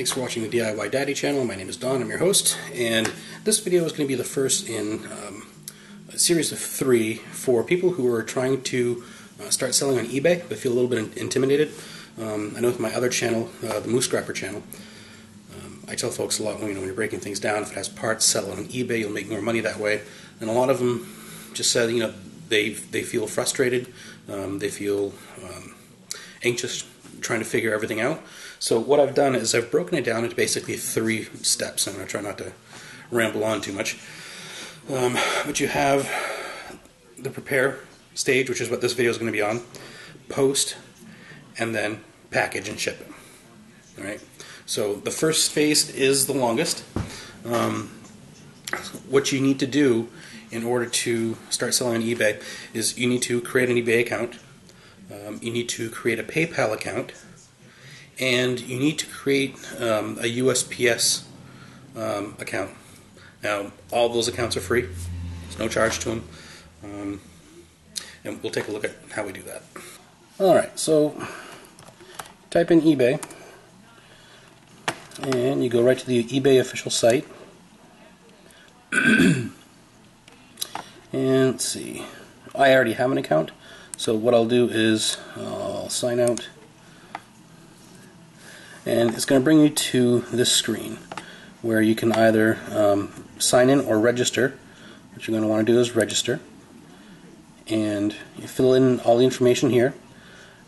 Thanks for watching the DIY Daddy channel. My name is Don, I'm your host, and this video is going to be the first in a series of 3 for people who are trying to start selling on eBay but feel a little bit intimidated. I know with my other channel, the Moose Scrapper channel, I tell folks a lot, when you're breaking things down, if it has parts, sell it on eBay, you'll make more money that way. And a lot of them just said, they feel frustrated, they feel anxious trying to figure everything out. So what I've done is I've broken it down into basically 3 steps. I'm going to try not to ramble on too much. But you have the prepare stage, which is what this video is going to be on, post, and then package and ship it. All right. So the first phase is the longest. What you need to do in order to start selling on eBay is you need to create an eBay account, you need to create a PayPal account, and you need to create a USPS account. Now, all those accounts are free. There's no charge to them. And we'll take a look at how we do that. Alright, so type in eBay, and you go right to the eBay official site. And let's see, I already have an account, so what I'll do is I'll sign out, and it's going to bring you to this screen where you can either sign in or register. What you're going to want to do is register, and you fill in all the information here,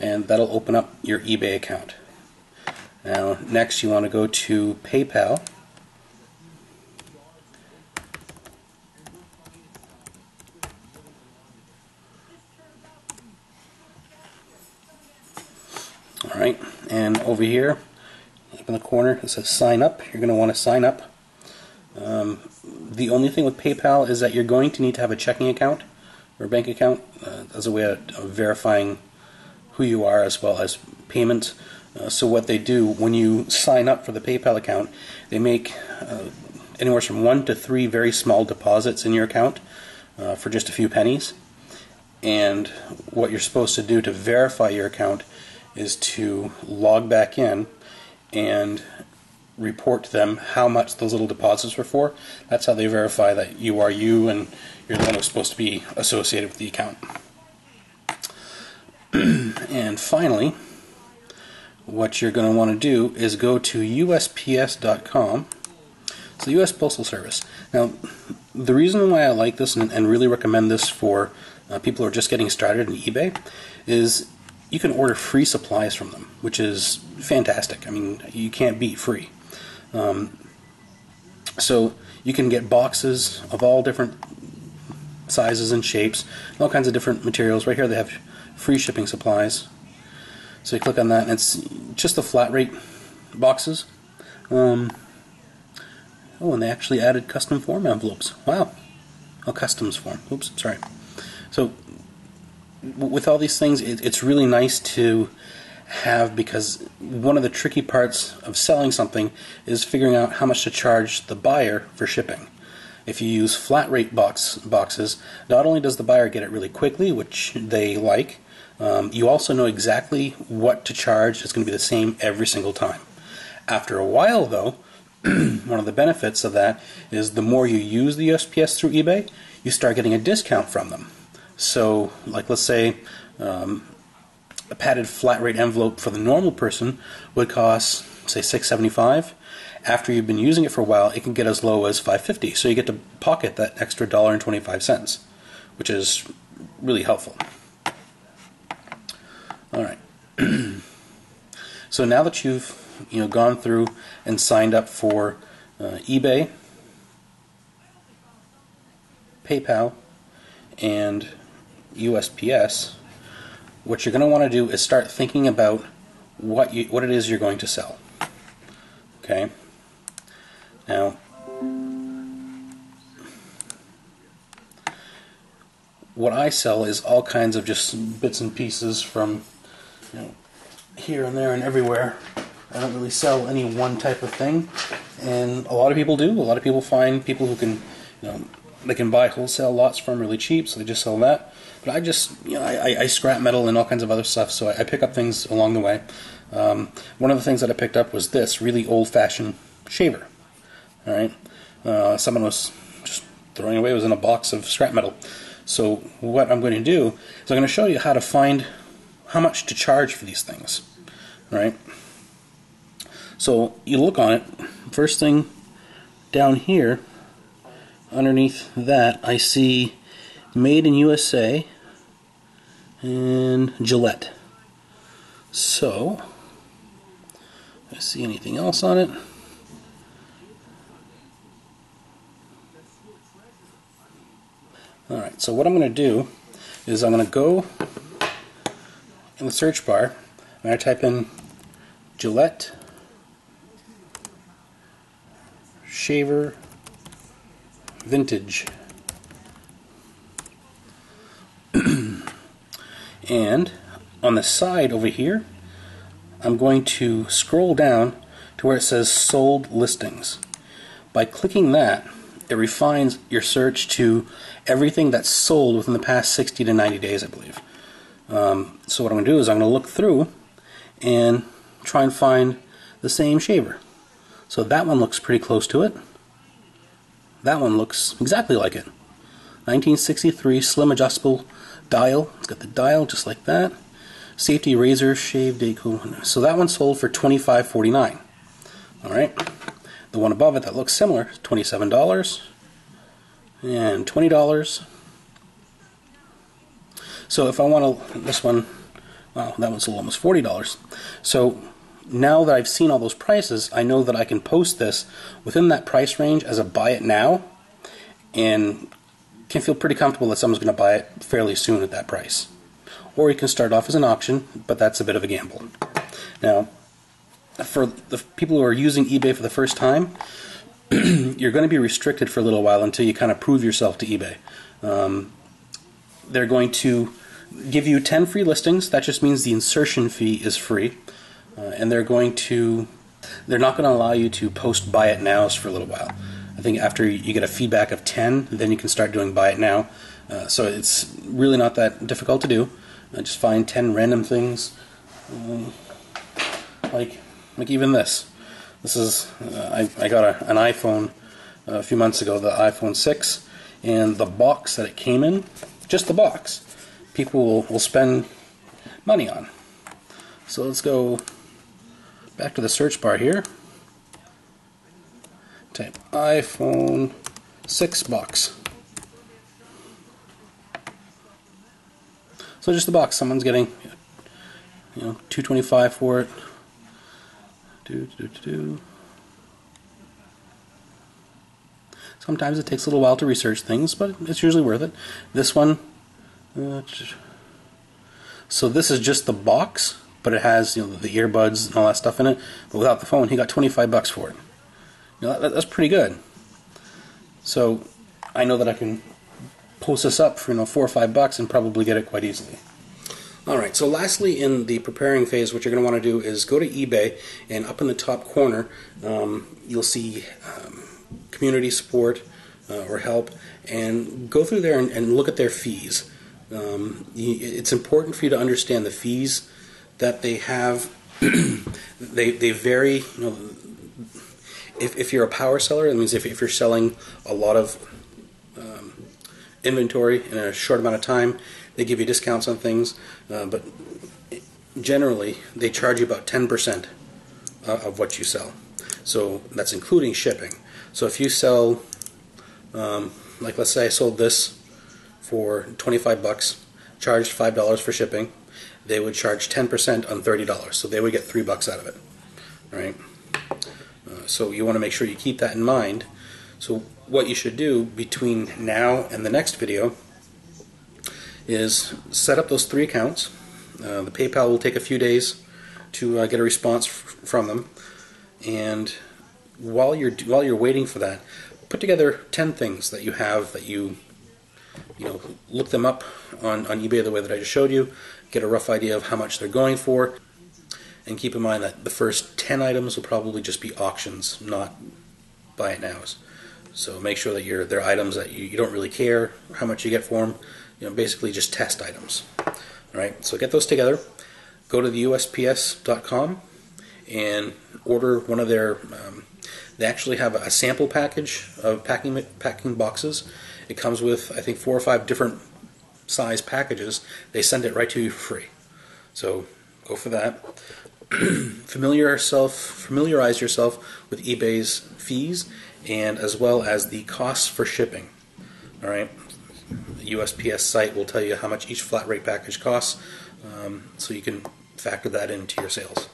and that'll open up your eBay account. Now next you want to go to PayPal, alright, and over here up in the corner it says sign up. You're going to want to sign up. The only thing with PayPal is that you're going to need to have a checking account or a bank account as a way of verifying who you are as well as payment. So what they do when you sign up for the PayPal account, they make anywhere from 1 to 3 very small deposits in your account for just a few pennies. And what you're supposed to do to verify your account is to log back in and report to them how much those little deposits were for. That's how they verify that you are you and you're the one who's supposed to be associated with the account. And finally, what you're going to want to do is go to USPS.com. It's the U.S. Postal Service. Now, the reason why I like this and really recommend this for people who are just getting started in eBay is you can order free supplies from them, which is fantastic. I mean, you can't beat free. So you can get boxes of all different sizes and shapes, all kinds of different materials. Right here they have free shipping supplies. So you click on that, and it's just the flat rate boxes. Oh, and they actually added custom form envelopes. Wow. Oh, customs form. Oops, sorry. So with all these things, it's really nice to have, because one of the tricky parts of selling something is figuring out how much to charge the buyer for shipping. If you use flat rate boxes, not only does the buyer get it really quickly, which they like, you also know exactly what to charge. It's going to be the same every single time. After a while, though, one of the benefits of that is the more you use the USPS through eBay, you start getting a discount from them. So, like, let's say a padded flat rate envelope for the normal person would cost, say, $6.75. After you've been using it for a while, it can get as low as $5.50. So you get to pocket that extra $1.25, which is really helpful. All right. So now that you've gone through and signed up for eBay, PayPal, and USPS, what you're going to want to do is start thinking about what it is you're going to sell. Okay. Now, what I sell is all kinds of just bits and pieces from here and there and everywhere. I don't really sell any one type of thing, and a lot of people do. A lot of people find people who can, they can buy wholesale lots from really cheap, so they just sell that. But I just, I scrap metal and all kinds of other stuff, so I pick up things along the way. One of the things that I picked up was this really old-fashioned shaver. All right, someone was just throwing away. It was in a box of scrap metal. So what I'm going to do is I'm going to show you how to find how much to charge for these things. All right. So you look on it. First thing down here, underneath that, I see Made in USA and Gillette. So, if I see anything else on it. Alright, so what I'm going to do is I'm going to go in the search bar. I'm going to type in Gillette shaver vintage. And on the side over here, I'm going to scroll down to where it says sold listings. By clicking that, it refines your search to everything that's sold within the past 60 to 90 days, I believe. So what I'm going to do is I'm going to look through and try and find the same shaver. So that one looks pretty close to it. That one looks exactly like it. 1963 slim adjustable dial. It's got the dial just like that. Safety razor shave day cool. So that one sold for $25.49. All right. The one above it that looks similar is $27 and $20. So if I want to, this one, wow, that one's almost $40. So now that I've seen all those prices, I know that I can post this within that price range as a buy it now, and can feel pretty comfortable that someone's going to buy it fairly soon at that price. Or you can start off as an auction, but that's a bit of a gamble. Now, for the people who are using eBay for the first time, you're going to be restricted for a little while until you kind of prove yourself to eBay. They're going to give you 10 free listings. That just means the insertion fee is free. And they're not going to allow you to post buy it nows for a little while. I think after you get a feedback of 10, then you can start doing buy it now. So it's really not that difficult to do. Just find 10 random things, like even this. This is I got an iPhone a few months ago, the iPhone 6, and the box that it came in, just the box, people will spend money on. So let's go back to the search bar here. Type iPhone 6 box. So just the box. Someone's getting, $225 for it. Sometimes it takes a little while to research things, but it's usually worth it. This one, so this is just the box, but it has the earbuds and all that stuff in it. But without the phone, he got $25 for it. That's pretty good. So I know that I can post this up for $4 or $5 and probably get it quite easily. Alright, so lastly in the preparing phase, what you're going to want to do is go to eBay, and up in the top corner you'll see community support or help, and go through there and look at their fees. It's important for you to understand the fees that they have. they vary. If you're a power seller, that means if you're selling a lot of inventory in a short amount of time, they give you discounts on things, but generally they charge you about 10% of what you sell. So that's including shipping. So if you sell, like let's say I sold this for $25, charged $5 for shipping, they would charge 10% on $30, so they would get $3 out of it. Right? So you want to make sure you keep that in mind. So what you should do between now and the next video is set up those 3 accounts. The PayPal will take a few days to get a response from them, and while you're waiting for that, put together 10 things that you have that you look them up on eBay the way that I just showed you, get a rough idea of how much they're going for, and keep in mind that the first 10 items will probably just be auctions, not buy it nows. So make sure that they're items that you don't really care how much you get for them. Basically just test items. All right, so get those together. go to the USPS.com and order one of their. They actually have a sample package of packing boxes. It comes with, I think, 4 or 5 different size packages. They send it right to you for free. So go for that. Familiarize yourself with eBay's fees and as well as the costs for shipping. All right. The USPS site will tell you how much each flat rate package costs, so you can factor that into your sales.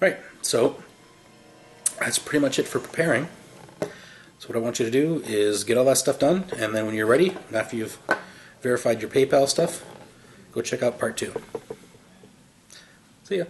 All right. So that's pretty much it for preparing. So what I want you to do is get all that stuff done, and then when you're ready, after you've verified your PayPal stuff, go check out part 2. See ya.